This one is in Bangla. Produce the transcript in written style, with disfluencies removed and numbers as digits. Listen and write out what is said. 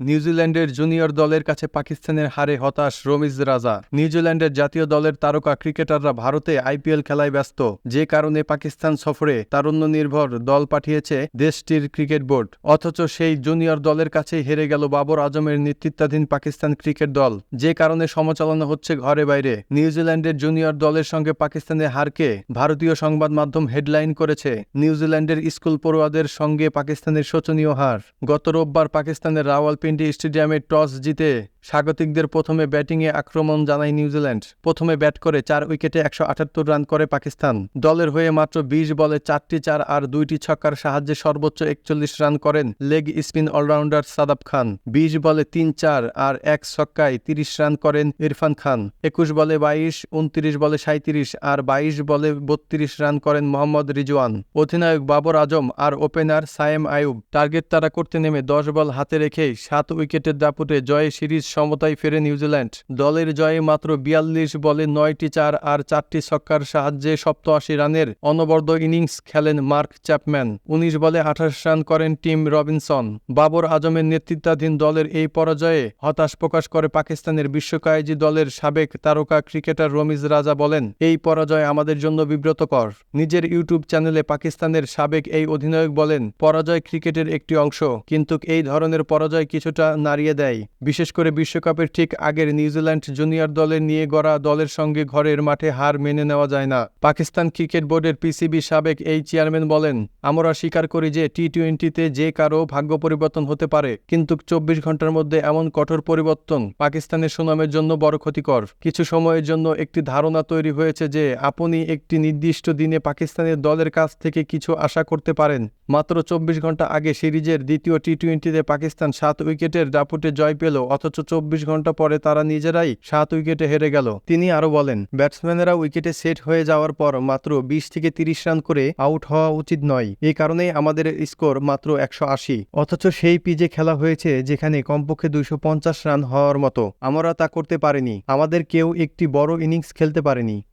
নিউজিল্যান্ডের জুনিয়র দলের কাছে পাকিস্তানের হারে হতাশ রমিজ রাজা। নিউজিল্যান্ডের জাতীয় দলের তারকা ক্রিকেটাররা ভারতে আইপিএল খেলায় ব্যস্ত, যে কারণে পাকিস্তান সফরে তারুণ্য নির্ভর দল পাঠিয়েছে দেশটির ক্রিকেট বোর্ড। অথচ সেই জুনিয়র দলের কাছেই হেরে গেল বাবর আজমের নেতৃত্বাধীন পাকিস্তান ক্রিকেট দল, যে কারণে সমালোচনা হচ্ছে ঘরে বাইরে। নিউজিল্যান্ডের জুনিয়র দলের সঙ্গে পাকিস্তানের হারকে ভারতীয় সংবাদ মাধ্যম হেডলাইন করেছে, নিউজিল্যান্ডের স্কুল পড়ুয়াদের সঙ্গে পাকিস্তানের শোচনীয় হার। গত রোববার পাকিস্তানের রাওয়ালপিন্ডি স্টেডিয়ামে টস জিতে স্বাগতিকদের প্রথমে ব্যাটিংয়ে আক্রমণ জানায় নিউজিল্যান্ড। প্রথমে ব্যাট করে 4 উইকেটে 178 রান করে পাকিস্তান। দলের হয়ে মাত্র 20 বলে 4টি 4 আর 2টি ছক্কার সাহায্যে সর্বোচ্চ 41 রান করেন লেগ স্পিন অলরাউন্ডার সাদাব খান। 20 বলে 3-4 আর 1 ছক্কায় 30 রান করেন ইরফান খান। 21 বলে 22, 29 বলে 37 আর 22 বলে 32 রান করেন মোহাম্মদ রিজওয়ান। অধিনায়ক বাবর আজম আর ওপেনার সায়েম আইয়ুব টার্গেট তাড়া করতে নেমে 10 বল হাতে রেখেই 7 উইকেটের দাপুটে জয়ে সিরিজ সমতায় ফেরে নিউজিল্যান্ড। দলের জয়ে মাত্র 42 বলে 9টি 4 আর 4টি ছক্কার সাহায্যে 87 রানের অনবদ্য ইনিংস খেলেন মার্ক চ্যাপম্যান। 19 বলে 28 রান করেন টিম রবিনসন। বাবর আজমের নেতৃত্বাধীন দলের এই পরাজয়ে হতাশ প্রকাশ করে পাকিস্তানের বিশ্বকায়জি দলের সাবেক তারকা ক্রিকেটার রমিজ রাজা বলেন, এই পরাজয় আমাদের জন্য বিব্রতকর। নিজের ইউটিউব চ্যানেলে পাকিস্তানের সাবেক এই অধিনায়ক বলেন, পরাজয় ক্রিকেটের একটি অংশ, কিন্তু এই ধরনের পরাজয় কিছুটা নাড়িয়ে দেয়। বিশেষ করে বিশ্বকাপের ঠিক আগের নিউজিল্যান্ড জুনিয়র দলের নিয়ে গড়া দলের সঙ্গে ঘরের মাঠে হার মেনে নেওয়া যায় না। পাকিস্তান ক্রিকেট বোর্ডের পিসিবি সাবেক এই চেয়ারম্যান বলেন, আমরা স্বীকার করি যে টি-20তে যে কারো ভাগ্য পরিবর্তন হতে পারে, কিন্তু 24 ঘন্টার মধ্যে এমন কঠোর পরিবর্তন পাকিস্তানের সুনামের জন্য বড় ক্ষতিকর। কিছু সময়ের জন্য একটি ধারণা তৈরি হয়েছে যে আপনি একটি নির্দিষ্ট দিনে পাকিস্তানের দলের কাছ থেকে কিছু আশা করতে পারেন। মাত্র 24 ঘন্টা আগে সিরিজের দ্বিতীয় টি-20তে পাকিস্তান 7 উইকেটের দাপুটে জয় পেল, অথচ 24 ঘন্টা পরে তারা নিজেরাই 7 উইকেটে হেরে গেল। তিনি আরও বলেন, ব্যাটসম্যানেরা উইকেটে সেট হয়ে যাওয়ার পর মাত্র 20 থেকে 30 রান করে আউট হওয়া উচিত নয়। এই কারণেই আমাদের স্কোর মাত্র 180, অথচ সেই পিচে খেলা হয়েছে যেখানে কমপক্ষে 250 রান হওয়ার মতো। আমরা তা করতে পারিনি। আমাদের কেউ একটি বড় ইনিংস খেলতে পারেনি।